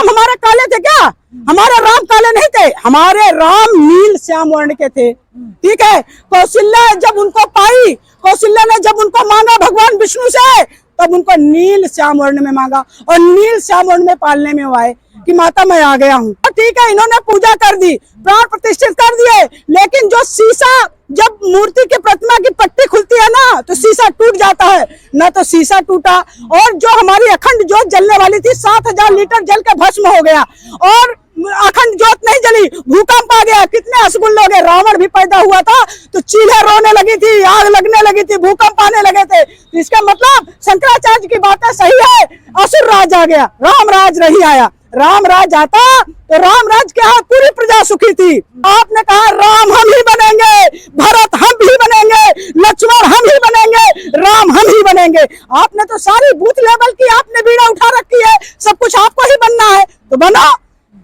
राम हमारे काले थे क्या? हमारे राम काले नहीं थे, हमारे राम नील श्याम वर्ण के थे। ठीक है, कौशल्या जब उनको पाई, कौशल्या ने जब उनको मांगा भगवान विष्णु से, तब उनको नील श्याम वर्ण में मांगा और नील श्याम वर्ण में पालने में वो आए कि माता मैं आ गया हूँ। ठीक है, इन्होंने पूजा कर दी, प्राण प्रतिष्ठित कर दिए, लेकिन जो शीशा, जब मूर्ति की प्रतिमा की पट्टी खुलती है ना, तो शीशा टूट जाता है ना, तो शीशा टूटा। और जो हमारी अखंड ज्योत जलने वाली थी, 7000 लीटर जल के भस्म हो गया और अखंड ज्योत नहीं जली, भूकंप आ गया। कितने असगुल लोग हैं, रावण भी पैदा हुआ था तो चील्हे रोने लगी थी, आग लगने लगी थी, भूकंप आने लगे थे। तो इसका मतलब शंकराचार्य की बातें सही है, असुर राज आ गया, राम राज नहीं आया। राम राज आता तो राम राज क्या है, पूरी प्रजा सुखी थी। आपने कहा राम हम ही बनेंगे, भरत हम ही बनेंगे, लक्ष्मण हम ही बनेंगे, राम हम ही बनेंगे। आपने तो सारी बूथ लेवल की आपने बीड़ा उठा रखी है, सब कुछ आपको ही बनना है तो बनो।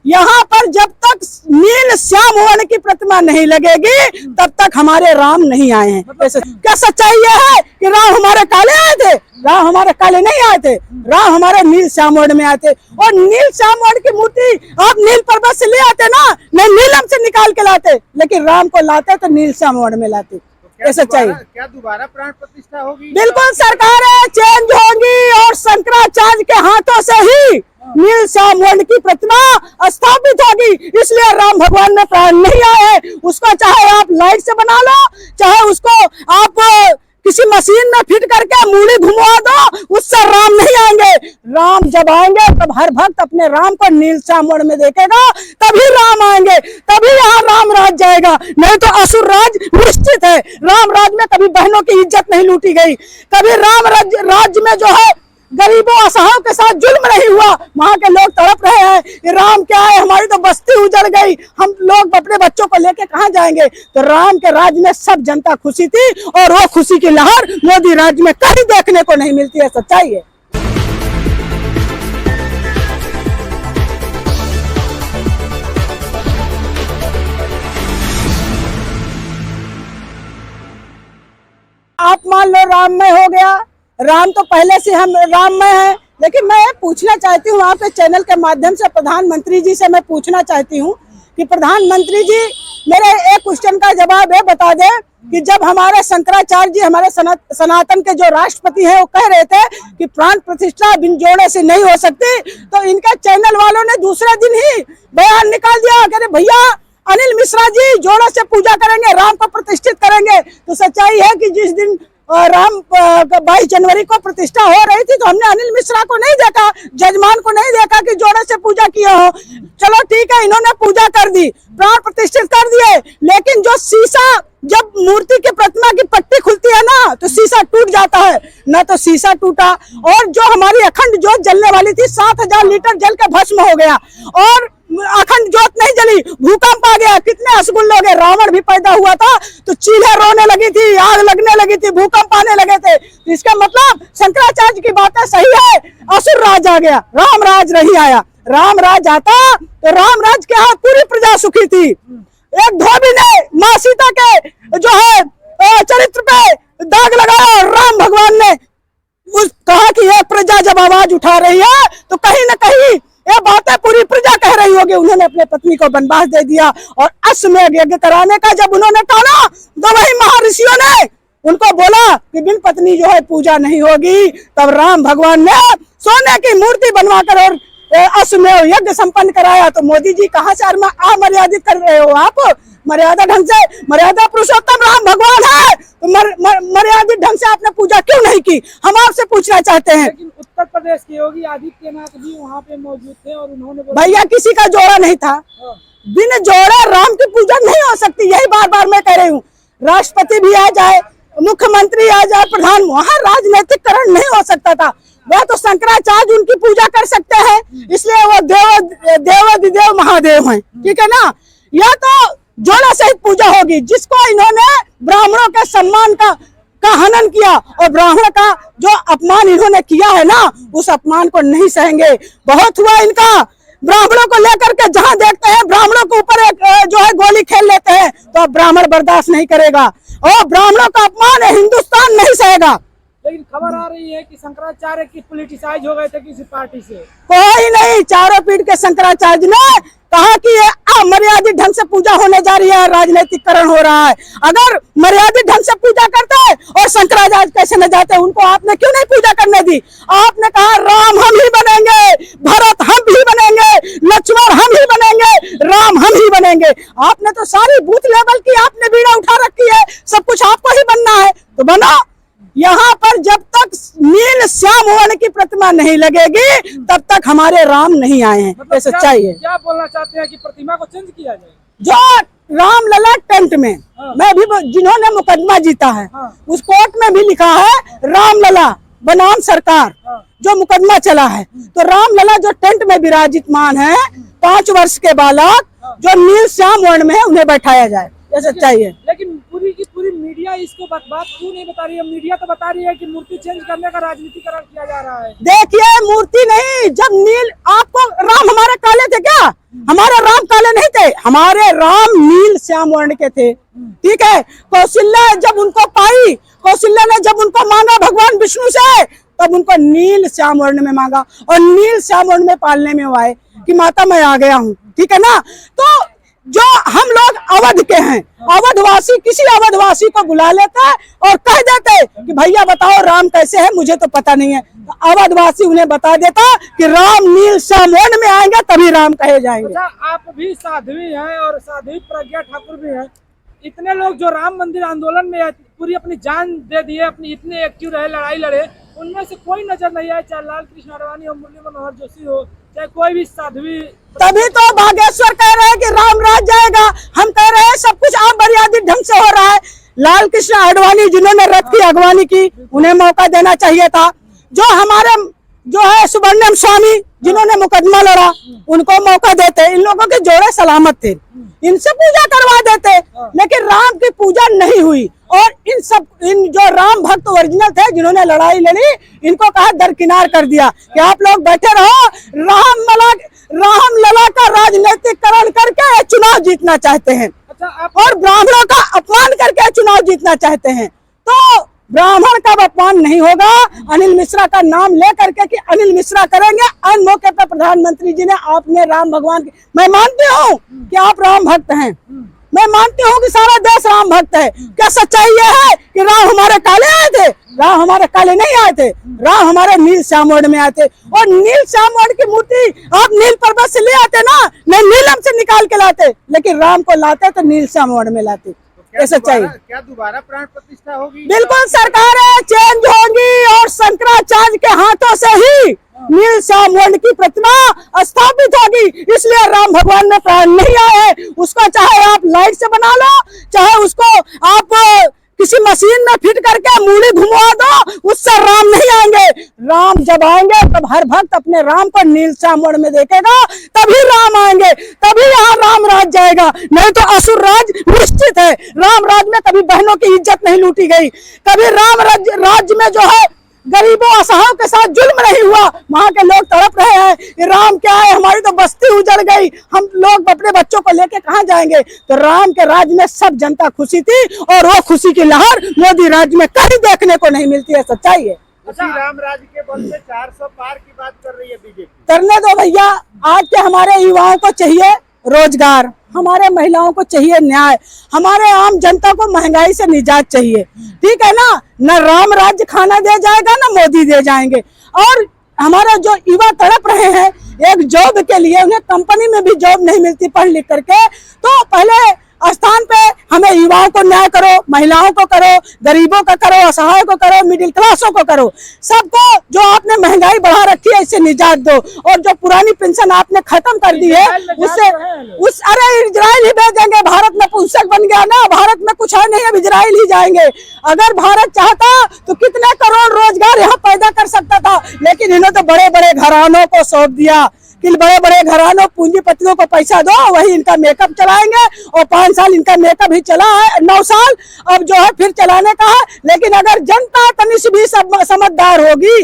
यहाँ पर जब तक नील श्याम वर्ण की प्रतिमा नहीं लगेगी तब तक हमारे राम नहीं आए हैं। क्या सच्चाई यह है कि राम हमारे काले आए थे? राम हमारे काले नहीं आए थे, राम हमारे नील श्याम वर्ण में आए थे। और नील श्याम वर्ण की मूर्ति आप नील पर्वत से ले आते ना, नहीं नीलम से निकाल के लाते, लेकिन राम को लाते तो नील श्याम वर्ण में लाते। ऐसा चाहिए। क्या दोबारा प्राण प्रतिष्ठा होगी? बिल्कुल, सरकारें चेंज होंगी और शंकराचार्य के हाथों से ही नील श्याम वर्ण की प्रतिमा स्थापित होगी। इसलिए राम भगवान में प्राण नहीं आए। उसको चाहे आप लाइट से बना लो, चाहे उसको आप किसी मशीन में फिट करके मूली घुमवा दो, उससे राम नहीं आएंगे। राम जब आएंगे तब हर भक्त अपने राम को नील श्याम वर्ण में देखेगा, तभी राम आएंगे, तभी यहाँ राम राज जाएगा, नहीं तो असुर राज निश्चित है। राम राज में कभी बहनों की इज्जत नहीं लूटी गई, कभी राम राज्य में जो है गरीबों असहायों के साथ जुल्म नहीं हुआ। वहाँ के लोग तड़प रहे हैं कि राम क्या है, हमारी तो बस्ती उजड़ गई, हम लोग अपने बच्चों को लेके कहाँ जाएंगे। तो राम के राज्य में सब जनता खुशी थी और वो खुशी की लहर मोदी राज्य में कहीं देखने को नहीं मिलती है। सच्चाई है। आप मान लो राममय हो गया, राम तो पहले से हम राममय है, लेकिन मैं पूछना चाहती हूँ आपके चैनल के माध्यम से, प्रधानमंत्री जी से मैं पूछना चाहती हूँ कि प्रधानमंत्री जी मेरे एक क्वेश्चन का जवाब है बता दे कि जब हमारे शंकराचार्य जी, हमारे सनातन के जो राष्ट्रपति हैं, वो कह रहे थे कि प्राण प्रतिष्ठा बिन जोड़े से नहीं हो सकती, तो इनके चैनल वालों ने दूसरे दिन ही बयान निकाल दिया, कह रहे भैया अनिल मिश्रा जी जोड़े से पूजा करेंगे, राम को प्रतिष्ठित करेंगे। तो सच्चाई है कि जिस दिन राम 22 जनवरी को प्रतिष्ठा हो रही थी तो हमने अनिल मिश्रा को नहीं देखा, जजमान को नहीं देखा कि जोड़े से पूजा किया हो। चलो ठीक है, इन्होंने पूजा कर दी, प्राण प्रतिष्ठित कर दिए, लेकिन जो शीशा, जब मूर्ति की प्रतिमा की पट्टी खुलती है ना, तो शीशा टूट जाता है ना, तो शीशा टूटा। और जो हमारी अखंड ज्योत जलने वाली थी, 7000 लीटर जल के भस्म हो गया और अखंड ज्योत नहीं जली, भूकंप आ गया। कितने असगुल लोग हैं, रावण भी पैदा हुआ था तो चील्हे रोने लगी थी, आग लगने लगी थी, भूकंप आने लगे थे। तो इसका मतलब शंकराचार्य की बातें सही है, असुर राज आ गया, राम राज नहीं आया। राम राज आता तो राम राज के यहाँ पूरी प्रजा सुखी थी। एक धोबी ने माँ सीता के जो है चरित्र पे दाग लगाया और राम भगवान ने कहा कि ये प्रजा जब आवाज उठा रही है तो कहीं न कहीं ये बातें पूरी प्रजा कह रही होगी। उन्होंने अपने पत्नी को वनवास दे दिया और अश्वमेध यज्ञ कराने का जब उन्होंने टाला तो वही महर्षियों ने उनको बोला कि बिन पत्नी जो है पूजा नहीं होगी। तब राम भगवान ने सोने की मूर्ति बनवाकर और अश्वमेध यज्ञ संपन्न कराया। तो मोदी जी कहाँ से अमर्यादित कर रहे हो आप? मर्यादा ढंग से, मर्यादा पुरुषोत्तम राम भगवान है तो मर्यादित ढंग से आपने पूजा क्यों नहीं की, हम आपसे पूछना चाहते हैं। लेकिन उत्तर प्रदेश के योगी आदित्यनाथ भी वहाँ पे मौजूद थे और उन्होंने भैया किसी का जोड़ा नहीं था, बिन जोड़े राम की पूजा नहीं हो सकती। यही बार बार मैं कह रही हूँ, राष्ट्रपति भी आ जाए, मुख्यमंत्री आ जाए, प्रधान, वहाँ राजनीतिकरण नहीं हो सकता था। वह तो शंकराचार्य उनकी पूजा कर सकते हैं, इसलिए वो देवाधिदेव महादेव हैं, ठीक है ना। यह तो जोड़ा सहित पूजा होगी, जिसको इन्होंने ब्राह्मणों के सम्मान का हनन किया और ब्राह्मण का जो अपमान इन्होंने किया है ना, उस अपमान को नहीं सहेंगे। बहुत हुआ इनका, ब्राह्मणों को लेकर के जहां देखते हैं ब्राह्मणों के ऊपर एक जो है गोली खेल लेते हैं, तो अब ब्राह्मण बर्दाश्त नहीं करेगा और ब्राह्मणों का अपमान हिंदुस्तान नहीं सहेगा। लेकिन खबर आ रही है कि शंकराचार्य की पॉलिटिसाइज हो गए थे किसी पार्टी से। कोई नहीं, चारों पीठ के शंकराचार्य ने कहा कि ये अमर्यादित ढंग से पूजा होने जा रही है, राजनीतिकरण हो रहा है। अगर मर्यादित ढंग से पूजा करते और शंकराचार्य कैसे न जाते, उनको आपने क्यों नहीं पूजा करने दी? आपने कहा राम हम ही बनेंगे, भरत हम ही बनेंगे, लक्ष्मण हम ही बनेंगे, राम हम ही बनेंगे। आपने तो सारी बूथ लेवल की आपने बीड़ा उठा रखी है, सब कुछ आपको ही बनना है तो बनो। यहाँ पर जब तक नील श्याम वर्ण की प्रतिमा नहीं लगेगी तब तक हमारे राम नहीं आए हैं। मतलब ये सच्चाई है। क्या बोलना चाहते हैं कि प्रतिमा को चेंज किया जाए? जो राम लला टेंट में मैं भी, जिन्होंने मुकदमा जीता है उस कोर्ट में भी लिखा है राम लला बनाम सरकार, जो मुकदमा चला है। तो राम लला जो टेंट में विराजितमान है, 5 वर्ष के बालक जो नील श्याम वर्ण में है, उन्हें बैठाया जाए। ये सच्चाई है। लेकिन पूरी की पूरी मीडिया इसको बात क्यों नहीं बता रही है? मीडिया तो बता रही है कि मूर्ति चेंज करने का राजनीतिकरण किया जा रहा है। देखिए, मूर्ति नहीं, जब नील, आपको राम हमारे काले थे क्या? हमारे राम काले नहीं थे, हमारे राम नील श्याम वर्ण के थे। ठीक है, कौशल्या जब उनको पाई, कौशल्या ने जब उनको मांगा भगवान विष्णु से, तब उनको नील श्याम वर्ण में मांगा और नील श्याम वर्ण में पालने में वो आए कि माता मैं आ गया हूँ। ठीक है ना? तो जो हम लोग अवध के हैं, अवधवासी किसी अवधवासी को बुला लेता है और कह देते कि भैया बताओ राम कैसे है, मुझे तो पता नहीं है। तो अवधवासी उन्हें बता देता कि राम नील श्याम वर्ण में आएंगे तभी राम कहे जाएंगे। अच्छा, आप भी साध्वी हैं और साध्वी प्रज्ञा ठाकुर भी हैं। इतने लोग जो राम मंदिर आंदोलन में पूरी अपनी जान दे दिए, अपनी इतने एक्टिव रहे, लड़ाई लड़े, उनमें से कोई नजर नहीं आया, चाहे लाल कृष्ण आडवाणी हो, मुरली मनोहर जोशी हो, चाहे कोई भी साध्वी। तभी तो बागेश्वर कह रहे हैं कि राम राज जाएगा। हम कह रहे हैं सब कुछ अमर्यादित ढंग से हो रहा है। लाल कृष्ण आडवाणी जिन्होंने रथ की अगवानी की, उन्हें मौका देना चाहिए था। जो हमारे जो है सुब्रमण्यम स्वामी जिन्होंने मुकदमा लड़ा, उनको मौका देते। इन लोगों के जोड़े सलामत थे, इनसे पूजा करवा देते। लेकिन राम की पूजा नहीं हुई और इन जो राम भक्त ओरिजिनल थे जिन्होंने लड़ाई लड़ी, इनको कहा दरकिनार कर दिया कि आप लोग बैठे रहो। राम लला का राजनीतिकरण करके चुनाव जीतना चाहते हैं। अच्छा, और ब्राह्मणों का अपमान करके चुनाव जीतना चाहते हैं। तो ब्राह्मण का अपमान नहीं होगा अनिल मिश्रा का नाम ले करके कि अनिल मिश्रा करेंगे। अन मौके पर प्रधानमंत्री जी ने आपने राम भगवान की, मैं मानती हूँ कि आप राम भक्त हैं, मैं मानती हूँ कि सारा देश राम भक्त है। क्या सच्चाई ये है कि राम हमारे काले आए थे? राम हमारे काले नहीं आए थे, राम हमारे नील श्याम वर्ण में आए थे। और नील श्याम वर्ण की मूर्ति आप नील पर्वत से ले आते ना, नहीं नीलम से निकाल के लाते, लेकिन राम को लाते तो नील श्याम वर्ण में लाते। ये सच्चाई। क्या दोबारा प्राण प्रतिष्ठा होगी? बिल्कुल, सरकारें चेंज होंगी और शंकराचार्य के हाथों से ही नील श्याम वर्ण की प्रतिमा स्थापित होगी। इसलिए राम भगवान में प्राण नहीं आए हैं। उसको चाहे आप लाइट से बना लो, चाहे उसको आप किसी मशीन में फिट करके मूली घुमवा दो, उससे राम नहीं आएंगे। राम जब आएंगे तब हर भक्त अपने राम को नील श्याम वर्ण में देखेगा, तभी राम आएंगे, तभी यहाँ राम राज जाएगा। नहीं तो असुर राज निश्चित है। राम राज में कभी बहनों की इज्जत नहीं लूटी गई, कभी राम राज्य में जो है गरीबों असहायों के साथ जुल्म नहीं हुआ। वहाँ के लोग तड़प रहे हैं कि राम क्या है, हमारी तो बस्ती उजड़ गई, हम लोग अपने बच्चों को लेके कहाँ जाएंगे। तो राम के राज में सब जनता खुशी थी और वो खुशी की लहर मोदी राज्य में कहीं देखने को नहीं मिलती है। सच्चाई है। अच्छा, राम राज्य के बल से 400 पार की बात कर रही है बीजेपी। करने दो भैया, आज के हमारे युवाओं को चाहिए रोजगार, हमारे महिलाओं को चाहिए न्याय, हमारे आम जनता को महंगाई से निजात चाहिए। ठीक है ना? न राम राज्य खाना दे जाएगा, न मोदी दे जाएंगे। और हमारे जो युवा तड़प रहे हैं एक जॉब के लिए, उन्हें कंपनी में भी जॉब नहीं मिलती पढ़ लिख करके। तो पहले स्थान पे हमें युवाओं को न्याय करो, महिलाओं को करो, गरीबों का करो, असहायों को करो, मिडिल क्लासों को करो, सबको। जो आपने महंगाई बढ़ा रखी है इससे निजात दो। और जो पुरानी पेंशन आपने खत्म कर दी है उससे अरे इजराइल ही भेजेंगे। भारत में पुस्तक बन गया ना, भारत में कुछ है नहीं, अब इजराइल ही जाएंगे। अगर भारत चाहता तो कितने करोड़ रोजगार यहाँ पैदा कर सकता था, लेकिन इन्होंने तो बड़े बड़े घरानों को सौंप दिया कि बड़े बड़े घरानों पूंजीपतियों को पैसा दो, वही इनका मेकअप चलाएंगे। और 5 साल इनका मेकअप ही चला है, 9 साल अब जो है फिर चलाने का है। लेकिन अगर जनता तनिष भी समझदार होगी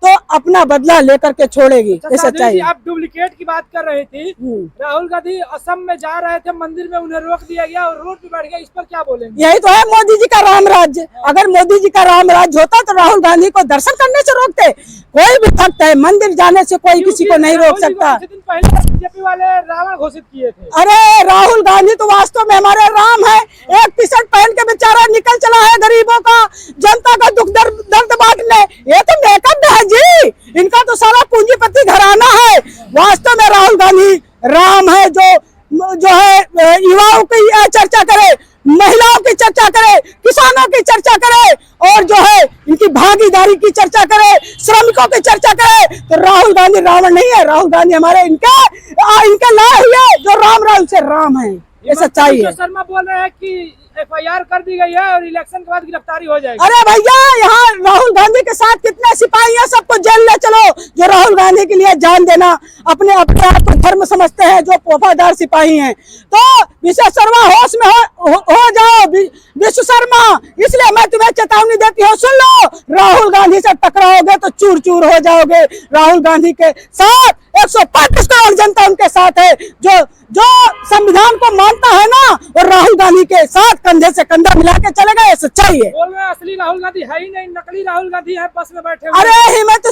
तो अपना बदला लेकर के छोड़ेगी, ये साध्वी सच्चाई जी, है। आप डुप्लीकेट की बात कर रही थी। राहुल गांधी असम में जा रहे थे, मंदिर में उन्हें रोक दिया गया और रोड पे बैठ गया, इस पर क्या बोलेंगे? यही तो है मोदी जी का राम राज्य। अगर मोदी जी का राम राज्य होता तो राहुल गांधी को दर्शन करने से रोकते? कोई भी भक्त है, मंदिर जाने से कोई किसी को नहीं रोक सकता। कुछ दिन पहले बीजेपी वाले रावण घोषित किए थे। अरे राहुल गांधी तो वास्तव में हमारे राम है। एक टी शर्ट पहन के बेचारा निकल चला है गरीबों का, जनता का दुख दर्द बांटने। ये तो मेकअप है जी, इनका तो सारा पूंजीपति घराना है। वास्तव में राहुल गांधी राम है, जो है युवाओं की चर्चा करे, महिलाओं की चर्चा करे, किसानों की चर्चा करे, और जो है इनकी भागीदारी की चर्चा करे, श्रमिकों की चर्चा करे। तो राहुल गांधी रावण नहीं है, राहुल गांधी हमारे इनके लाए हुए जो राम राहुल से राम है, ये सच्चाई है। शर्मा बोल रहे हैं कि FIR कर दी गई है और इलेक्शन के बाद गिरफ्तारी हो जाएगी। अरे भैया, यहाँ राहुल गांधी के साथ कितने सिपाही हैं, सबको जेल ले चलो। जो राहुल गांधी के लिए जान देना अपने आप को धर्म समझते हैं, जो वफादार सिपाही हैं। तो विश्व शर्मा होश में हो जाओ विश्व शर्मा, इसलिए मैं तुम्हें चेतावनी देती हूँ, सुन लो। राहुल गांधी से टकराओगे तो चूर चूर हो जाओगे। राहुल गांधी के साथ 135 करोड़ जनता उनके साथ है। जो संविधान को मानता है ना, और राहुल गांधी के साथ कंधे से कंधा मिला के चले गए, सच्चाई है। बोल रहे हैं असली राहुल गांधी है ही नहीं, नकली राहुल गांधी है, बस में बैठे हुए। अरे हिम्मत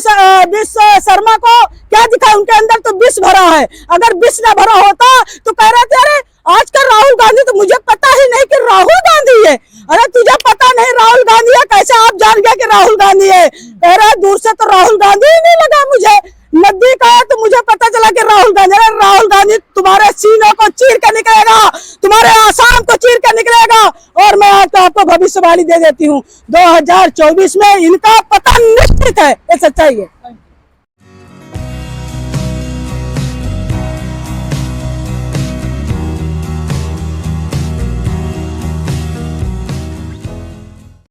विश्व शर्मा को क्या दिखा? उनके अंदर तो विष भरा है। अगर विष न भरा होता तो कह रहे थे अरे आजकल राहुल गांधी तो मुझे पता ही नहीं कि राहुल गांधी है। अरे तुझे पता नहीं राहुल गांधी है, कैसे आप जान गया कि राहुल गांधी है? कह रहे दूर से तो राहुल गांधी ही नहीं लगा मुझे, नजदीक आया तो मुझे पता चला कि राहुल गांधी। अरे राहुल गांधी तुम्हारे सीनों को चीर के निकलेगा, तुम्हारे आसाम को चीर के निकलेगा। और मैं आज तो आपको भविष्यवाणी दे देती हूँ, 2024 में इनका पतन निश्चित है, ये सच्चाई है।